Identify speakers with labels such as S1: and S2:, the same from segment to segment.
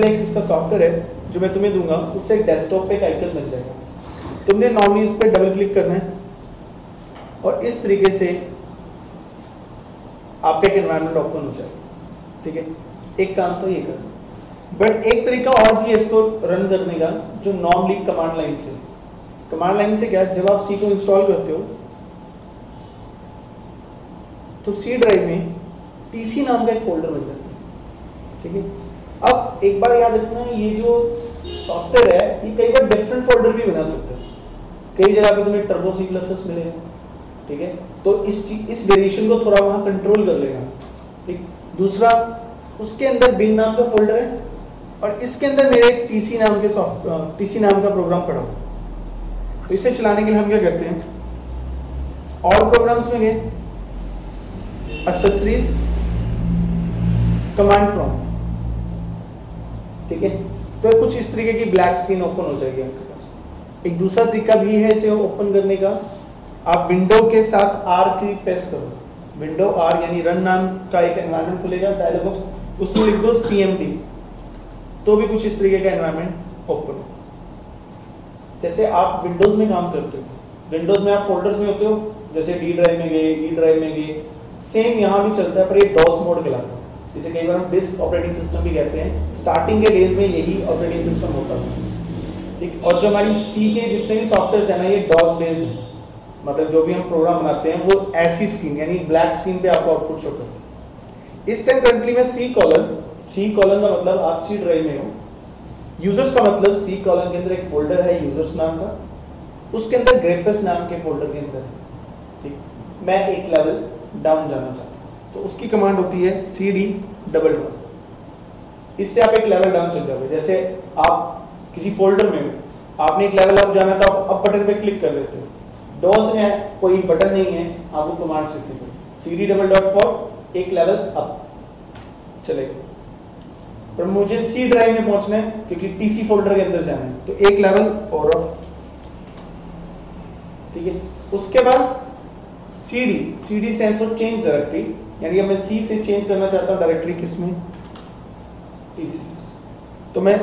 S1: एक इसका सॉफ्टवेयर है जो मैं तुम्हें दूंगा, उससे डेस्कटॉप पे एक आइकन बन जाएगा। तुमने नॉर्मली इस पर डबल क्लिक करना है और इस तरीके से आपका एक एनवायरनमेंट ओपन हो जाएगा। ठीक है, एक काम तो ये करना, बट एक तरीका और भी है इसको रन करने का, जो नॉर्मली कमांड लाइन से। कमांड लाइन से क्या, जब आप सी को इंस्टॉल करते हो तो सी ड्राइव में टीसी नाम का एक फोल्डर बन जाता है। ठीक है, अब एक बार याद रखना, ये जो सॉफ्टवेयर है ये कई बार डिफरेंट फोल्डर भी बना सकता है। कई जगह पे तुम्हें टर्बो सी प्लस प्लस मिलेगा। ठीक है, तो इस वेरिएशन को थोड़ा वहां कंट्रोल कर लेना। ठीक, दूसरा उसके अंदर बिन नाम का फोल्डर है और इसके अंदर मेरे टीसी नाम का प्रोग्राम पड़ा हो। तो इसे चलाने के लिए हम क्या करते हैं, ऑल प्रोग्राम्स में गए, एक्सेसरीज, कमांड प्रॉम्प्ट। ठीक है, तो कुछ इस तरीके की ब्लैक स्क्रीन ओपन हो जाएगी आपके पास। एक दूसरा तरीका भी है इसे ओपन करने का, आप विंडो के साथ आर की प्रेस करो, विंडो आर यानी रन नाम का एक एनवायरनमेंट खुलेगा डायलॉग बॉक्स, उसमें लिख दो CMD, तो भी कुछ इस तरीके का एनवायरनमेंट ओपन हो। जैसे आप विंडोज में काम करते हो, विंडोज में आप फोल्डर्स में होते हो, जैसे डी ड्राइव में गए, ई ड्राइव में गए, सेम यहाँ भी चलता है, पर ये डॉस मोड कहलाता है। जिसे कई बार हम डिस्क ऑपरेटिंग सिस्टम भी कहते हैं। स्टार्टिंग के डेज में यही ऑपरेटिंग सिस्टम होता था। ठीक, और जो हमारी सी के जितने भी सॉफ्टवेयर है ना, ये डॉस बेस्ड है। मतलब जो भी हम प्रोग्राम बनाते हैं वो ऐसी स्क्रीन यानी ब्लैक स्क्रीन पे आपको आउटपुट शो करता है। इस टाइम करंटली में सी कॉलन का मतलब आप सी ड्राइव में हो, यूजर्स का मतलब सी कॉलन के अंदर एक फोल्डर है यूजर्स नाम का, उसके अंदर ग्रेपस नाम के फोल्डर के अंदर है। ठीक, मैं एक लेवल डाउन जाना चाहता हूँ तो उसकी कमांड होती है CD डबल डाउन। इससे आप एक लेवल डाउन चल जाओगे। जैसे आप किसी फोल्डर में हो, आपने एक लेवल अप जाना था, अप बटन पे क्लिक कर देते हो। डॉस में कोई बटन नहीं है, आपको कमांड लिखनी पड़ेगी, CD डबल डॉट फॉर एक लेवल अप चलेगा। पर मुझे सी ड्राइव में पहुंचना है क्योंकि टीसी फोल्डर के अंदर जाना है, तो एक लेवल और अप। ठीक है, उसके बाद CD stands for change directory, यानी मैं सी से चेंज करना चाहता हूं डायरेक्टरी किसमें, टीसी। तो मैं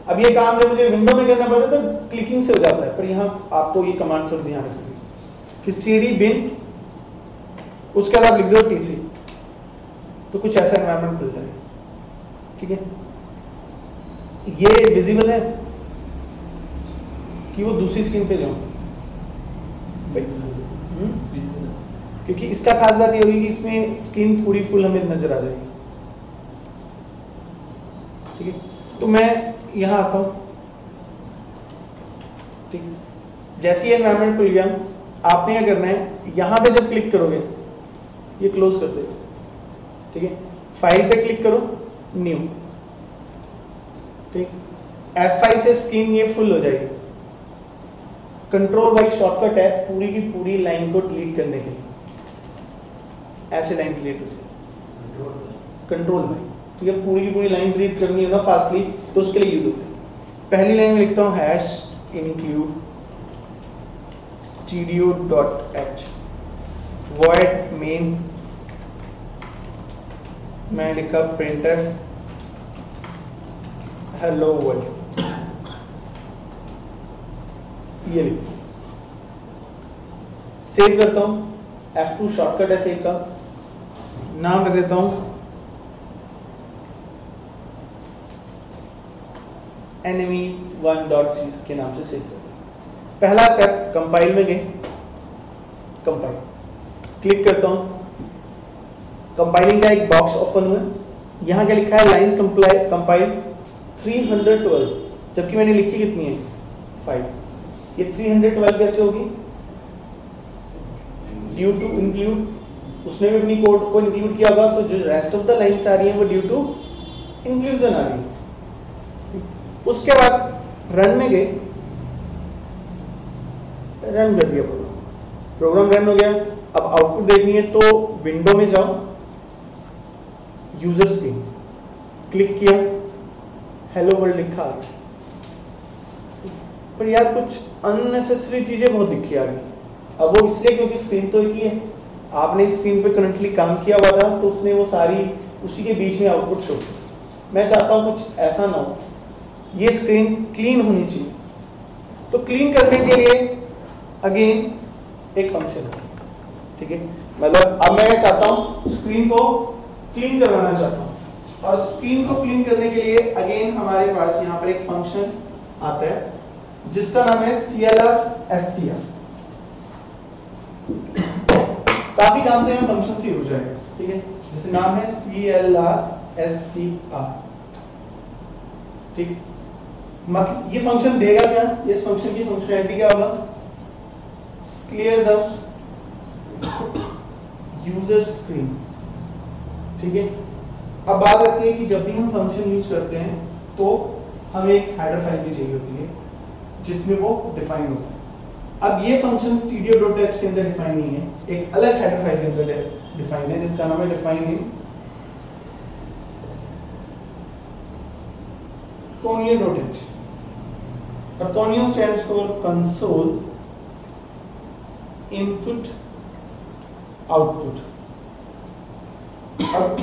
S1: अब ये काम जब मुझे विंडो में करना पड़ता है तो क्लिकिंग से हो जाता है, पर यहाँ आपको ये कमांड थोड़ी ध्यान रखनी। फिर CD बिन, उसके बाद आप लिख दो TC, तो कुछ ऐसा एनवायरनमेंट खुल जाएगा। ठीक है, ये विजिबल है कि वो दूसरी स्क्रीन पे जाऊं क्योंकि इसका खास बात ये होगी कि इसमें स्क्रीन पूरी फुल हमें नजर आ जाएगी। ठीक है, तो मैं यहां आता हूं। ठीक है, जैसे ही एनवायरनमेंट खुल गया, आपने क्या करना है, यहां पे जब क्लिक करोगे ये क्लोज कर देगा। ठीक है, फाइल पे क्लिक करो, न्यू। ठीक, F5 से स्क्रीन ये फुल हो जाएगी। कंट्रोल वाई शॉर्टकट है पूरी की पूरी लाइन को डिलीट करने के लिए, ऐसे लाइन डिलीट हो जाएगी कंट्रोल वाई। ठीक है, पूरी की पूरी लाइन डिलीट करनी है ना फास्टली, तो उसके लिए यूज होता है। पहली लाइन में लिखता हूँ hash include studio.h void main, मैं लिखा printf hello world, ये लिखो। सेव करता हूं, F2 शॉर्टकट है सेव का, नाम रख देता हूं enemy1.c के नाम से सेव करता हूं। पहला स्टेप, कंपाइल में गए, कंपाइल क्लिक करता हूं, कंपाइलिंग का एक बॉक्स ओपन हुआ। यहां क्या लिखा है, लाइंस कंपाइल 312, जबकि मैंने लिखी कितनी है 5। ये 312 कैसे होगी, ड्यू टू इंक्लूड, उसने भी अपनी कोड को इंक्लूड किया होगा, तो जो रेस्ट ऑफ द लाइंस आ रही है वो ड्यू टू इंक्लूजन आ रही है। उसके बाद रन में गए, रन कर दिया प्रोग्राम रन हो गया। अब आउटपुट देखनी है तो विंडो में जाओ, यूजर स्क्रीन क्लिक किया, हेलो वर्ल्ड लिखा आ गया। पर यार कुछ अननेसेसरी चीजें बहुत लिखी आ गई। अब वो इसलिए क्योंकि स्क्रीन तो एक ही है, आपने स्क्रीन पे करंटली काम किया हुआ था, तो उसने वो सारी उसी के बीच में आउटपुट शो। मैं चाहता हूं कुछ ऐसा ना हो, ये स्क्रीन क्लीन होनी चाहिए। तो क्लीन करने के लिए अगेन एक फंक्शन है, ठीक है। मतलब अब मैं क्या चाहता हूं, स्क्रीन को क्लीन करवाना चाहता हूं, और स्क्रीन को क्लीन करने के लिए अगेन हमारे पास यहाँ पर एक फंक्शन आता है जिसका नाम है CLR/SCR। काफी काम तो यहाँ फंक्शन से हो जाएगा, ठीक है। जैसे नाम है CLR/SCR, ठीक। मतलब ये फंक्शन देगा क्या, इस फंक्शन की फंक्शनैलिटी क्या होगा, क्लियर द यूजर स्क्रीन, ठीक है। अब बात आती है कि जब भी हम फंक्शन यूज करते हैं तो हमें एक हेडर फाइल भी चाहिए होती है जिसमें वो डिफाइन होता है। अब ये फंक्शन studio.h के अंदर डिफाइन नहीं है, एक अलग हेडर फाइल के अंदर डिफाइन है जिसका नाम है डिफाइन इन conio.h, और conio stands for console input output। अब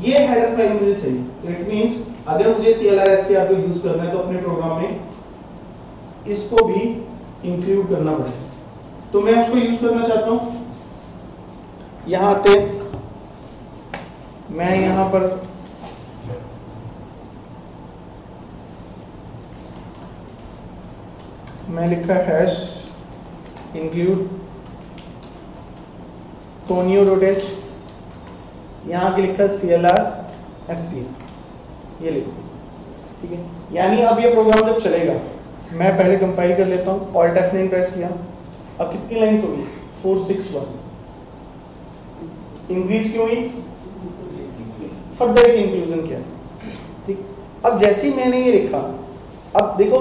S1: ये हेडर फाइल मुझे चाहिए, तो इट मींस अगर मुझे CLR/SCR को यूज करना है तो अपने प्रोग्राम में इसको भी इंक्लूड करना पड़ेगा। तो मैं उसको यूज करना चाहता हूं, यहां आते मैं यहां पर मैं लिखा हैश इंक्लूड conio.h, यहाँ के लिखा CLR/SCR, ये लिखते हैं, ठीक है। यानी अब ये प्रोग्राम जब चलेगा, मैं पहले कंपाइल कर लेता हूँ, Alt F9 प्रेस किया, अब कितनी लाइन्स होगी, 461। इंक्रीज क्यों हुई, फर्दर एक इंक्लूजन किया, ठीक। अब जैसे ही मैंने ये लिखा, अब देखो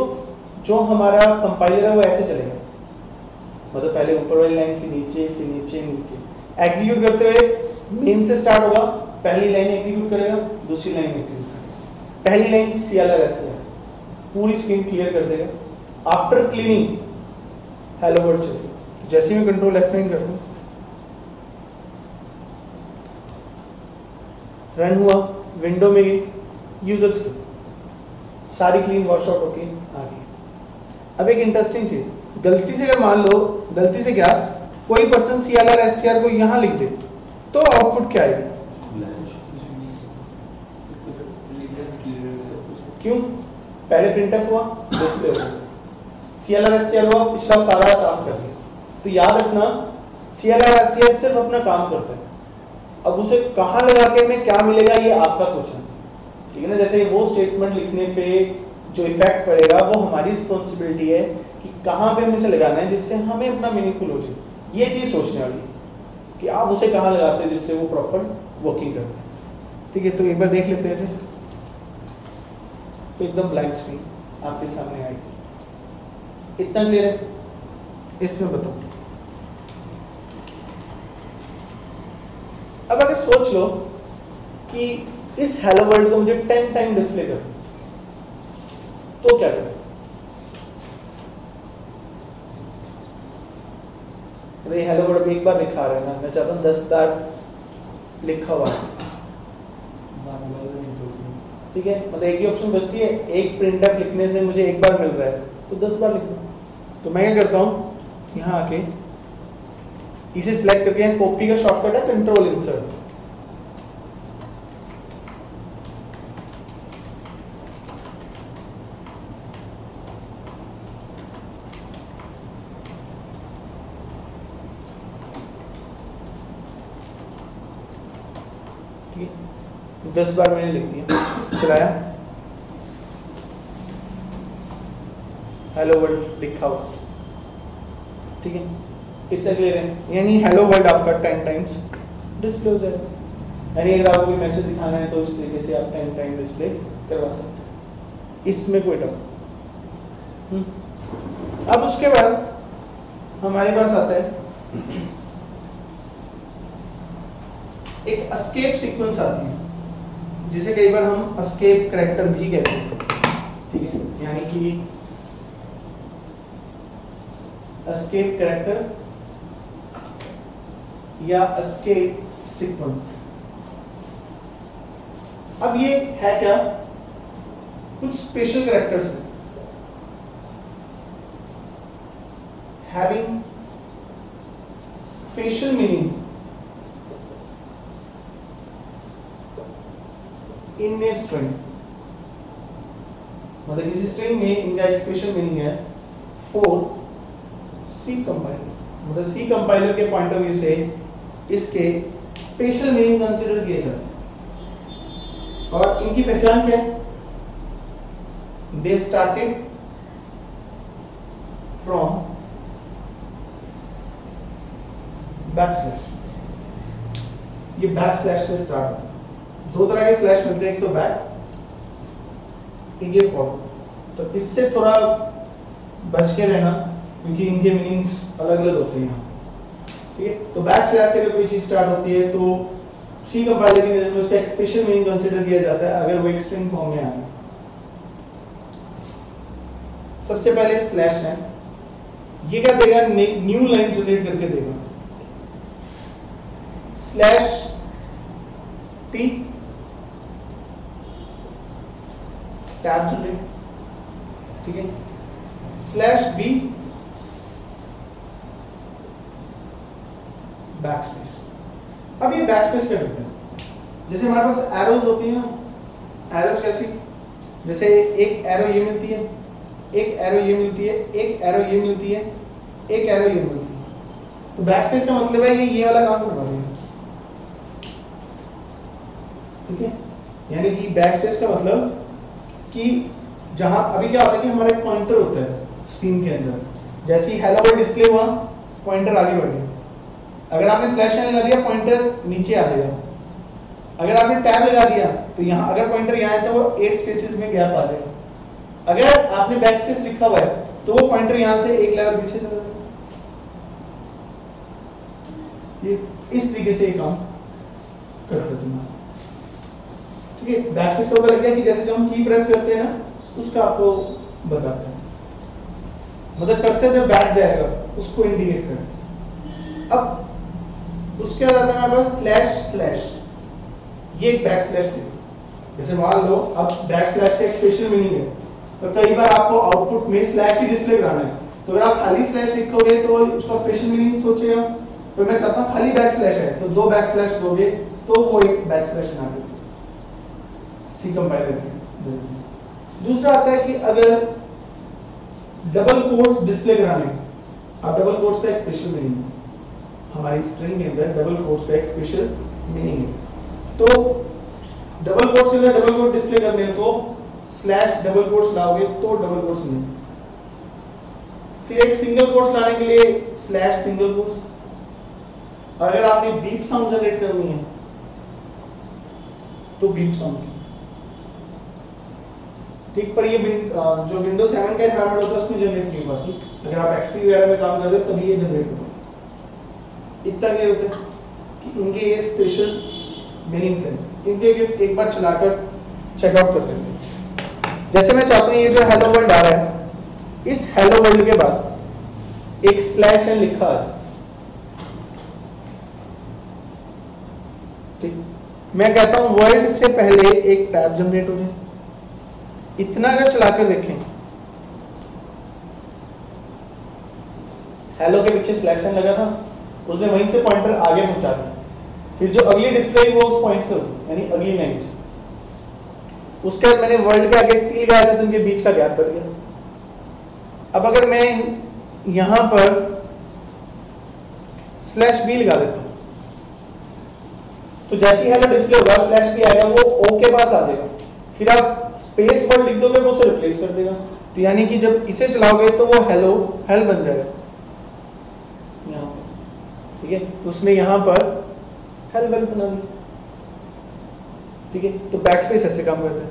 S1: जो हमारा कंपाइलर है वो ऐसे चलेगा, मतलब पहले ऊपर वाली लाइन, फिर नीचे, फिर नीचे, नीचे। एग्जीक्यूट करते हुए मेन से स्टार्ट होगा, पहली लाइन एग्जीक्यूट करेगा, दूसरी लाइन एग्जीक्यूट करेगा। पहली लाइन CLR/SCR पूरी स्क्रीन क्लियर कर देगा। आफ्टर क्लीनिंग हेलो वर्ल्ड चलेगा। जैसे मैं कंट्रोल F9 करता हूँ, रन हुआ, विंडो में गई, यूजर स्क्रीन सारी क्लीन वॉश आउट होके आ गई। अब एक इंटरेस्टिंग चीज, गलती से अगर मान लो, गलती से क्या, कोई पर्सन CLR/SCR को यहाँ लिख दे तो आउटपुट क्या आएगी, क्यों, पहले printf हुआ, डिस्प्ले हुआ, CLR/SCR हुआ, पिछला सारा साफ कर दिया। तो याद रखना CLR/SCR सिर्फ अपना काम करता है, अब उसे कहाँ लगा के में क्या मिलेगा ये आपका सोचना, ठीक है ना। जैसे वो स्टेटमेंट लिखने पे जो इफेक्ट पड़ेगा वो हमारी रिस्पॉन्सिबिलिटी है कि कहाँ पे हमें इसे लगाना है जिससे हमें अपना मीनिंगफुल हो जाए, ये चीज़ सोचने वाली है कि आप उसे कहाँ लगाते हैं जिससे वो प्रॉपर वर्किंग करते हैं, ठीक है। तो एक बार देख लेते हैं इसे, तो एकदम ब्लैंक स्क्रीन आपके सामने आएगी, इतना क्लियर है। इसमें बताओ, अब अगर सोच लो कि इस हेलो वर्ल्ड को मुझे 10 टाइम डिस्प्ले कर, तो क्या करें, अरे हेलो वर्ल्ड एक बार लिखा रहा है ना, मैं चाहता हूँ 10 बार लिखा हुआ है, ठीक है। मतलब एक ही ऑप्शन बचती है, एक printf लिखने से मुझे एक बार मिल रहा है तो 10 बार लिख दो। तो मैं क्या करता हूँ, यहाँ आके इसे सिलेक्ट करके, कॉपी का शॉर्टकट है कंट्रोल इंसर्ट, ठीक है। 10 बार मैंने लिख दिया, चलाया, हेलो वर्ल्ड लिखा हुआ, ठीक है। इतना क्लियर है, यानी हेलो वर्ल्ड आपका 10 टाइम्स डिस्प्ले हो जाएगा। यानी अगर आपको कोई मैसेज दिखाना है तो इस तरीके से आप 10 टाइम डिस्प्ले करवा सकते हैं, इसमें कोई डाउट। अब उसके बाद हमारे पास आता है एक एस्केप सीक्वेंस आती है, जिसे कई बार हम एस्केप करैक्टर भी कहते हैं, ठीक है। यानी कि एस्केप करैक्टर या एस्केप सीक्वेंस। अब ये है क्या, कुछ स्पेशल कैरेक्टर्स हैं, having special meaning in a string, मतलब किसी स्ट्रिंग में इनका एक स्पेशल मीनिंग है फॉर सी कंपाइलर, मतलब सी कंपाइलर के पॉइंट ऑफ व्यू से इसके स्पेशल मीनिंग कंसीडर किए जाते हैं। और इनकी पहचान क्या है, दे स्टार्टेड फ्रॉम बैकस्लैश, ये बैकस्लैश से स्टार्ट होता है। दो तरह के स्लैश मिलते हैं, एक तो बैक, एक ये फॉरवर्ड। तो इससे थोड़ा बच के रहना क्योंकि इनके मीनिंग्स अलग अलग होते हैं यहाँ, ठीक है। तो बैक स्लैश से अगर कोई चीज स्टार्ट होती है तो सी कंपाइलर की नजर में उसका एक स्पेशल मीनिंग कंसीडर किया जाता है अगर वो एक स्ट्रिंग फॉर्म में आए। सबसे पहले स्लैश है, ये क्या देगा, न्यू लाइन जनरेट करके देगा, स्लैश टी टैब जनरेट, ठीक है, स्लैश बी बैकस्पेस। अब ये बैकस्पेस क्या करते हैं, जैसे हमारे पास एरोज होती हैं, एरोज कैसी, जैसे एक एरो ये मिलती है, एक एरो ये मिलती है, एक एरो ये मिलती है, एक एरो ये मिलती है। तो बैकस्पेस का मतलब है ये वाला काम करवा देगा, ठीक है। यानी कि बैकस्पेस का मतलब कि जहां अभी क्या होता है कि हमारा एक पॉइंटर होता है स्क्रीन के अंदर, जैसे ही हेलो वर्ल्ड डिस्प्ले हुआ पॉइंटर आगे बढ़ गया, अगर आपने स्लैश साइन लगा दिया पॉइंटर नीचे आ जाएगा, अगर आपने टैब लगा दिया तो यहाँ अगर पॉइंटर यहाँ है तो वो 8 स्पेसेस में गैप आ जाएगा, अगर आपने बैकस्पेस लिखा हुआ है तो वो पॉइंटर यहाँ से एक लेवल पीछे चला जाएगा। ये इस तरीके से काम करता है तुम्हारा, ठीक है। बैकस्पेस का पता लग गया कि जैसे जब हम की प्रेस करते हैं ना उसका आपको बताते हैं, मतलब कर्सर जब बैक जाएगा उसको इंडिकेट करते हैं। अब उसके बाद आता है हमारे पास स्लैश स्लैश, ये एक बैक स्लैश दे, जैसे मान लो अब बैक स्लैश का एक स्पेशल मीनिंग है, तो कई बार आपको आउटपुट में स्लैश ही डिस्प्ले कराना है, तो अगर आप खाली स्लैश लिखोगे तो उसका स्पेशल मीनिंग सोचेगा, तो मैं चाहता हूँ खाली बैक स्लैश है तो 2 बैक स्लैश दोगे तो वो एक बैक स्लैश बना देगा सी कंपाइलर के। दूसरा आता है कि अगर डबल कोट्स डिस्प्ले कराने, अब डबल कोट्स का एक स्पेशल मीनिंग है, हमारी स्ट्रिंग के अंदर डबल कोट्स का एक स्पेशल मीनिंग है, तो डबल कोट्स के अंदर डबल कोट डिस्प्ले करने हैं तो स्लैश डबल कोट्स लाओगे तो डबल कोट्स मिलेंगे। फिर एक सिंगल कोट्स लाने के लिए स्लैश सिंगल कोट्स, अगर आपने बीप साउंड जनरेट करनी है तो बीप साउंड, ठीक। पर ये जो विंडोज 7 का एनवायरनमेंट होता है उसमें जनरेट नहीं हुआ, ठीक। अगर आप एक्सपी वगैरह में काम कर रहे हो तभी ये जनरेट होगा। इतना क्लियर होता है कि इनके ये स्पेशल मीनिंग्स हैं, इनके एक बार चलाकर चेकआउट कर लेते हैं। जैसे मैं चाहता हूँ ये जो हेलो वर्ल्ड आ रहा है, इस हेलो वर्ल्ड के बाद एक स्लैश है लिखा है, ठीक। मैं कहता हूँ वर्ल्ड से पहले एक टैब जनरेट हो जाए, इतना अगर चलाकर देखें, हेलो के पीछे स्लैश साइन लगा था, उसने वहीं से पॉइंटर आगे पहुंचा दिया, फिर जो अगली डिस्प्ले वो उस पॉइंट से होगी यानी अगली लाइन से, उसके बाद मैंने वर्ल्ड के आगे टी लगाया था तो उनके बीच का गैप बढ़ गया। अब अगर मैं यहां पर स्लैश बी लगा देता हूं तो जैसे ही हेलो डिस्प्ले होगा स्लैश बी आएगा, वो ओ के पास आ जाएगा, फिर आप स्पेस वर्ड लिख दोगे वो उसे रिप्लेस कर देगा, तो यानी कि जब इसे चलाओगे तो वो हेलो हेल बन जाएगा यहाँ पर, ठीक है। तो उसने यहाँ पर हेल वेल बना दिया, ठीक है। तो बैकस्पेस ऐसे काम करता है।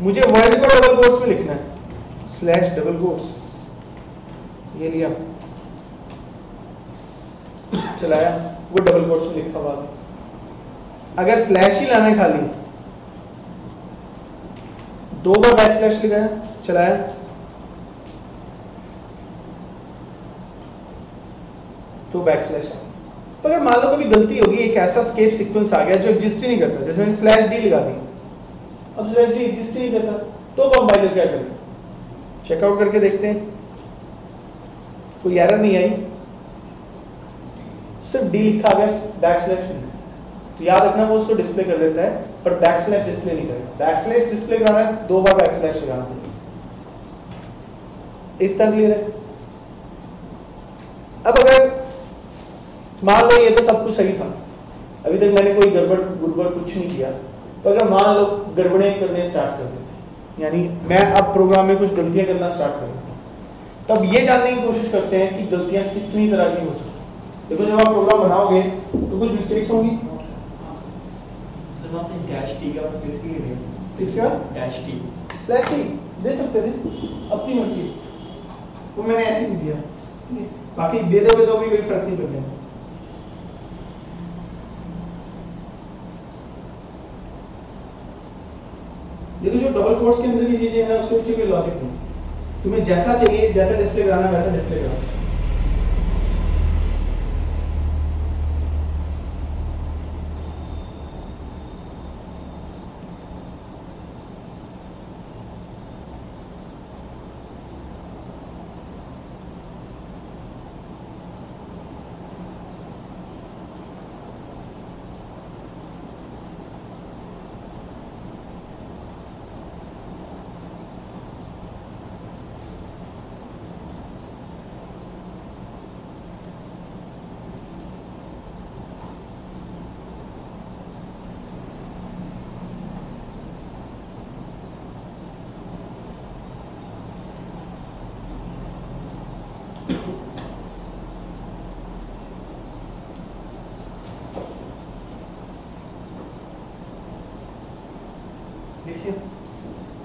S1: मुझे वर्ड को डबल कोट्स में लिखना है, स्लैश डबल कोट्स, ये लिया चलाया, वो डबल कोट्स में लिखा हुआ। अगर स्लैश ही लाना है खाली, 2 बार बैक स्लैश लगाया चलाया, तो बैक स्लैश है। तो अगर मान लो कभी गलती होगी, एक ऐसा स्केप सीक्वेंस आ गया जो एग्जिस्ट ही नहीं करता, जैसे मैंने स्लैश डी लगा दी, अब स्लैश डी एग्जिस्ट ही नहीं करता, तो कंपाइलर क्या करेगा? चेकआउट करके देखते हैं, कोई एरर नहीं आई, सिर्फ डी लिखा गया, बैकस्लैश नहीं। तो याद रखना वो उसको डिस्प्ले कर देता है, पर बैकस्लैश डिस्प्ले नहीं करेगा। बैकस्लैश डिस्प्ले कराना है 2 बार बैकस्लैश लगाना पड़ेगा। इतना क्लियर है? अब अगर मान लो ये तो सब कुछ सही था, अभी तक मैंने कोई गड़बड़ कुछ नहीं किया, तो अगर मान लो गड़बड़ें करने स्टार्ट कर देते, यानी मैं अब प्रोग्राम में कुछ गलतियां करना स्टार्ट कर देता हूं, तब ये जानने की कोशिश करते हैं कि गलतियां कितनी तरह की हो सकती हैं। देखो जब आप प्रोग्राम बनाओगे तो कुछ मिस्टेक्स होंगी।
S2: डैश टी का स्पेस के लिए
S1: इसके बाद
S2: डैश टी
S1: स्लैश टी दे सकते थे, अपनी मर्जी, वो मैंने ऐसे ही दिया, बाकी दे दोगे तो भी कोई फर्क नहीं पड़ेगा। देखो जो डबल कोट्स के अंदर की चीजें हैं उसके पीछे कोई लॉजिक नहीं, तुम्हें जैसा चाहिए, जैसा डिस्प्ले कराना है वैसा डिस्प्ले करा सकते।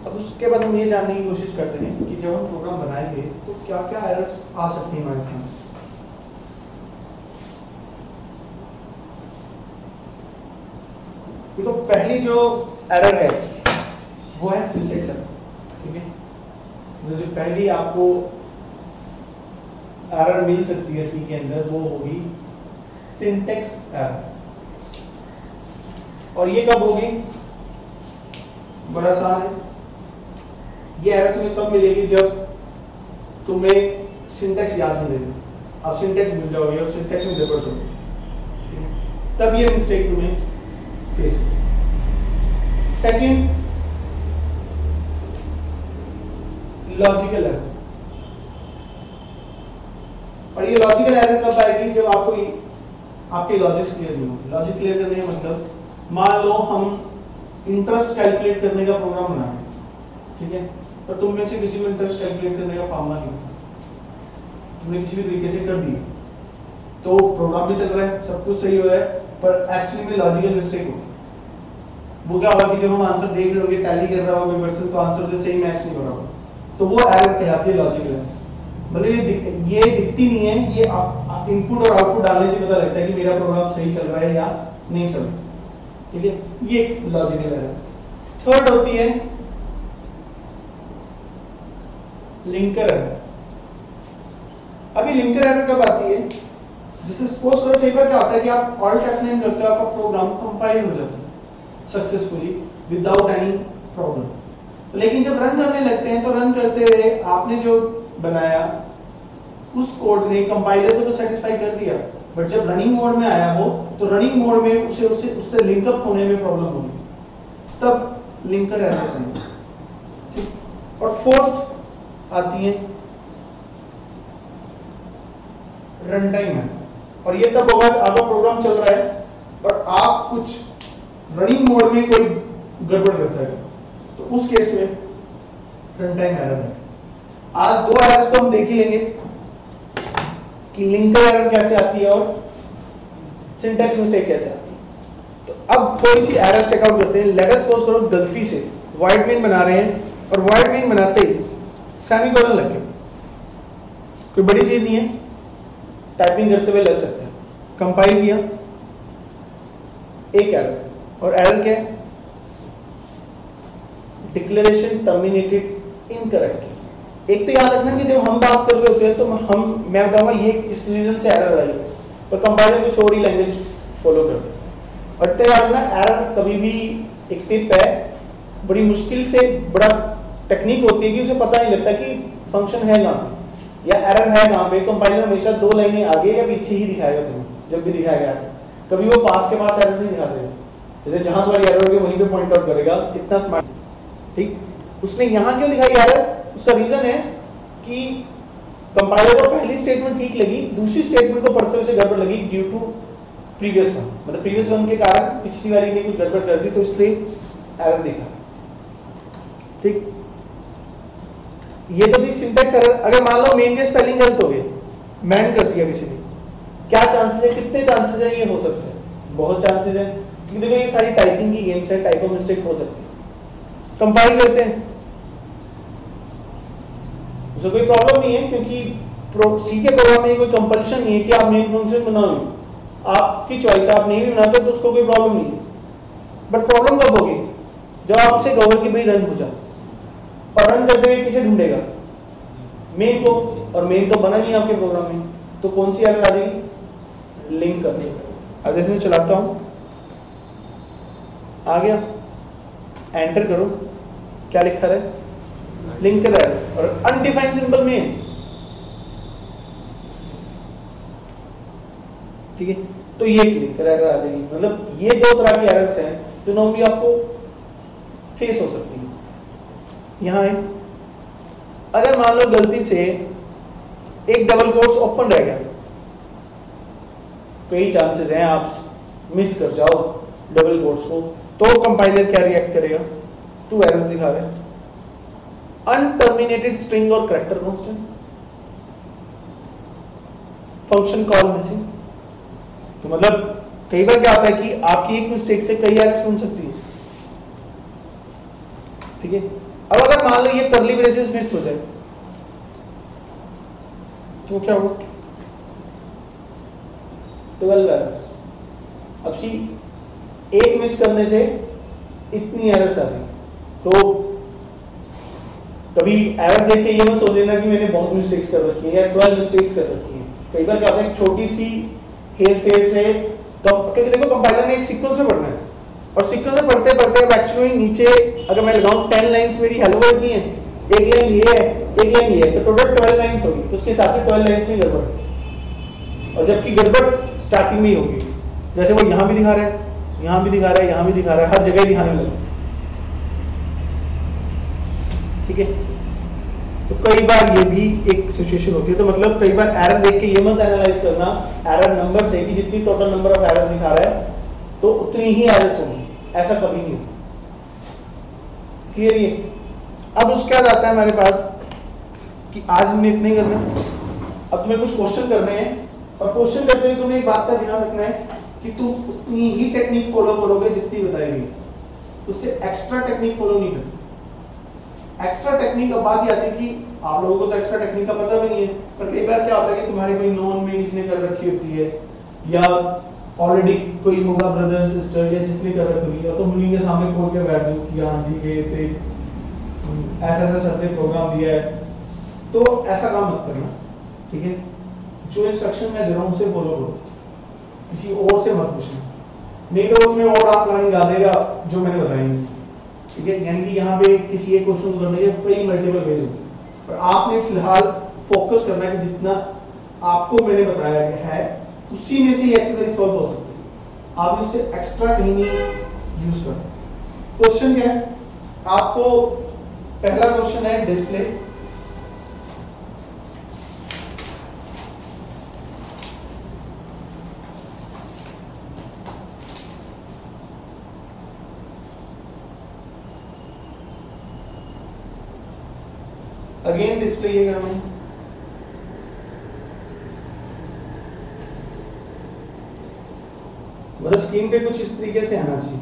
S1: अब उसके बाद हम ये जानने की कोशिश करते हैं कि जब हम प्रोग्राम बनाएंगे तो क्या क्या एरर्स आ सकती हैं हमारे सामने। तो पहली जो एरर है वो है सिंटैक्स एरर, ठीक है। जो पहली आपको एरर मिल सकती है सी के अंदर वो होगी सिंटैक्स एरर। और ये कब होगी? बड़ा आसान है, ये एरर तुम्हें कब मिलेगी? जब तुम्हें सिंटैक्स याद नहीं रहेगा, आप सिंटैक्स भूल जाओगे और सिंटैक्स में गड़बड़ होगी, तब ये मिस्टेक तुम्हें फेस होगी। Second, logical error. और ये लॉजिकल एरर कब आएगी? जब आपको आपके लॉजिक्स क्लियर नहीं होंगे। लॉजिक क्लियर करने का मतलब, मान लो हम इंटरेस्ट कैलकुलेट करने का प्रोग्राम बना रहे हैं, ठीक है, पर तुम में से किसी को इंटरेस्ट कैलकुलेट करने का फॉर्मूला नहीं होता, तुमने किसी भी तरीके से कर दिया, तो प्रोग्राम भी चल रहा है, सब कुछ सही हो रहा है, पर एक्चुअली में लॉजिकल मिस्टेक होगी। वो क्या होगा कि जब हम आंसर देख रहे होंगे, टैली कर रहा होगा कोई पर्सन, तो आंसर से सही मैच नहीं हो रहा होगा, तो वो एरर कहलाती है लॉजिकल एरर। मतलब ये दिखती नहीं है, ये इनपुट और आउटपुट डालने से पता लगता है कि मेरा प्रोग्राम सही चल रहा है या नहीं चल रहा, ठीक है, ये एक लॉजिकल एरर। थर्ड होती है लिंकर एरर। अभी लिंकर एरर कब आती है? जैसे सपोज करो कई बार क्या होता है कि आप ऑल्ट F9 करते हो, आपका प्रोग्राम कंपाइल हो जाता है सक्सेसफुली विदाउट एनी प्रॉब्लम, लेकिन जब रन करने लगते हैं तो रन करते हुए आपने जो बनाया उस कोड ने कंपाइलर को तो सेटिस्फाई कर दिया, बट जब रनिंग मोड में आया वो, तो रनिंग मोड में उससे लिंकअप होने में प्रॉब्लम होगी, तब लिंकर एरर से। और फोर्थ आती है रन टाइम है, और ये तब होगा आपका प्रोग्राम चल रहा है और आप कुछ रनिंग मोड में कोई गड़बड़ करता है, तो उस केस में रन टाइम एरर है। आज दो एरर्स तो हम देख ही लेंगे कि लिंकर एरर कैसे आती है और सिंटैक्स मिस्टेक कैसे आती है। तो अब थोड़ी सी एरर चेकआउट करते हैं। लेट अस सपोज करो गलती से वाइड मेन बना रहे हैं और वाइड मेन बनाते ही सेमीकोलन लग गया, कोई बड़ी चीज नहीं है, टाइपिंग करते हुए लग सकता है, कंपाइल किया, एक एरर। और एरर क्या है? Declaration terminated incorrectly. एक तो याद रखना कि जब हम बात कर रहे होते हैं तो मैं बताऊंगा ये इस रीजन से एरर आई है, पर कंपाइलर कुछ और ही लैंग्वेज फॉलो करते हैं। और इतना याद रखना एरर कभी भी एक टिप है, बड़ी मुश्किल से बड़ा टेक्निक होती है कि उसे पता नहीं लगता कि फंक्शन है कहाँ पे या एरर है कहाँ पे। कंपाइलर हमेशा 2 लाइनें आगे या पीछे ही दिखाएगा तुम्हें, जब भी दिखाएगा कभी वो पास के पास एरर नहीं दिखा सकेगा। जैसे जहां तुम्हारी एरर होगी वहीं पे पॉइंट आउट करेगा, इतना स्मार्ट। ठीक, उसने यहाँ क्यों दिखाई एरर? उसका रीजन है कि कंपाइलर को पहली स्टेटमेंट ठीक लगी, दूसरी स्टेटमेंट को पढ़ते हुए उसे गड़बड़ लगी ड्यू टू प्रीवियस वन, मतलब प्रीवियस वन के कारण पिछली वाली ने कुछ गड़बड़ कर दी तो इसलिए एरर दिखा। ठीक, ये तो थी सिंटैक्स एरर। अगर मान लो मेन के स्पेलिंग गलत हो गए, मैन कर दिया किसी ने, क्या चांसेस है, कितने चांसेस है ये हो सकते हैं? बहुत चांसेस है, क्योंकि देखो ये सारी टाइपिंग की गेम्स है, टाइपो मिस्टेक हो सकती है। कंपाइल करते हैं, उससे कोई प्रॉब्लम नहीं है, क्योंकि सी के प्रोग्राम में कोई कंपल्शन नहीं है कि आप मेन फंक्शन बनाओ, आपकी चॉइस, आप नहीं भी बनाते तो उसको कोई प्रॉब्लम नहीं है। बट प्रॉब्लम कब होगी? जब आपसे गवर्न की भाई रन हो जाए, और रन करते हुए किसे ढूंढेगा? मेन को, और मेन तो बना नहीं आपके प्रोग्राम में, तो कौन सी एरर आ जाएगी? लिंक करने। अब जैसे मैं चलाता हूं, आ गया, एंटर करो, क्या लिखा है? लिंक कर एरर, और अनडिफाइंड सिंबल में। ठीक है, तो ये क्लिक कर एरर आ जाएगी। मतलब ये 2 तरह की एरर्स हैं जो नॉर्मली आपको फेस हो सकती है। यहां है, अगर मान लो गलती से एक डबल कोट्स ओपन रह गया, कई चांसेस हैं आप मिस कर जाओ डबल कोट्स को, तो कंपाइलर क्या रिएक्ट करेगा? 2 एरर्स दिखा रहे हैं, अनटर्मिनेटेड स्ट्रिंग और character constant, function call missing. तो मतलब कई बार क्या होता है कि आपकी एक मिस्टेक से कई एरर्स बन सकती है। ठीक है, अब अगर मान लो ये कर्ली ब्रेसेस मिस हो जाए तो क्या होगा? 12 एरर्स। अब सी एक मिस करने से इतनी एरर्स आती, तो कभी एरर देख के ये मत सोच लेना कि मैंने बहुत मिस्टेक्स कर रखी है या 12 मिस्टेक्स कर रखी है। कई बार क्या होता है, एक छोटी सी हेर फेर से, क्योंकि देखो कंपाइलर ने एक सीक्वेंस में पढ़ना है, और सीक्वेंस में पढ़ते पढ़ते एक्चुअली नीचे अगर मैं लगाऊं 10 लाइंस मेरी हेलो वर्ड की है, एक लाइन ये है, एक लाइन ये है, तो टोटल 12 लाइंस होगी, तो उसके हिसाब से 12 लाइंस में गड़बड़, और जबकि गड़बड़ स्टार्टिंग में ही होगी। जैसे वो यहां भी दिखा रहा है, यहां भी दिखा रहा है, यहां भी दिखा रहा है, हर जगह दिखाने लगा। ठीक है, तो कई बार ये भी एक सिचुएशन होती है। तो मतलब कई बार एरर देख के ये मत एनालाइज करना एरर नंबर से कि जितनी टोटल नंबर ऑफ एरर दिखा रहा है तो उतनी ही एरर्स होंगी, ऐसा कभी नहीं होता। क्लियर? ये अब उसके बाद आता है हमारे पास कि आज हमने इतने ही करना है, अब तुम्हें कुछ क्वेश्चन करने हैं, और क्वेश्चन करते हुए तुम्हें एक बात का ध्यान रखना है कि तुम उतनी ही टेक्निक फॉलो करोगे जितनी बताई गई, उससे एक्स्ट्रा टेक्निक फॉलो नहीं करनी। एक्स्ट्रा टेक्निक अब बात ही आती है कि आप लोगों को तो एक्स्ट्रा टेक्निक का पता भी नहीं है, पर कई बार क्या होता है कि तुम्हारे कोई नॉन में किसी ने कर रखी होती है, या ऑलरेडी कोई होगा ब्रदर सिस्टर या जिसने कर रखी होगी, और तुम उन्हीं के सामने खोल के बैठ जाओ कि हाँ जी ये थे, ऐसा ऐसा सर ने प्रोग्राम दिया है, तो ऐसा काम मत करना। ठीक है, जो इंस्ट्रक्शन मैं दे रहा हूँ उसे फॉलो करो, किसी और से मत पूछना, नहीं तो वो तुम्हें और आप प्लानिंग ला देगा जो मैंने बताई नहीं। ठीक है, यानी कि यहाँ पे किसी एक क्वेश्चन को करने के कई मल्टीपल वेज होते हैं, पर आपने फिलहाल फोकस करना है कि जितना आपको मैंने बताया गया है उसी में से ये एक्सरसाइज सॉल्व हो सकती है, आप उससे एक्स्ट्रा कहीं नहीं यूज करना। क्वेश्चन क्या है? आपको पहला क्वेश्चन है डिस्प्ले, अगेन डिस्प्ले ये करना है, मतलब स्क्रीन पे कुछ इस तरीके से आना चाहिए।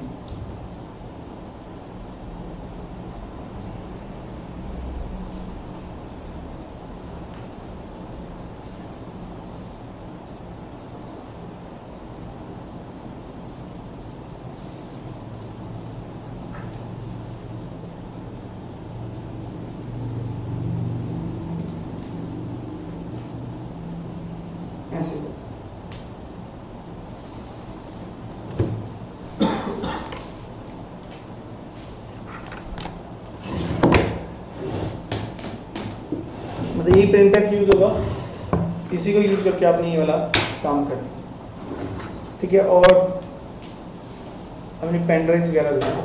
S1: ऐसे मतलब यही printf यूज होगा, इसी को यूज करके आपने ये वाला काम करना, ठीक है। और अपनी पेन ड्राइव वगैरह देना।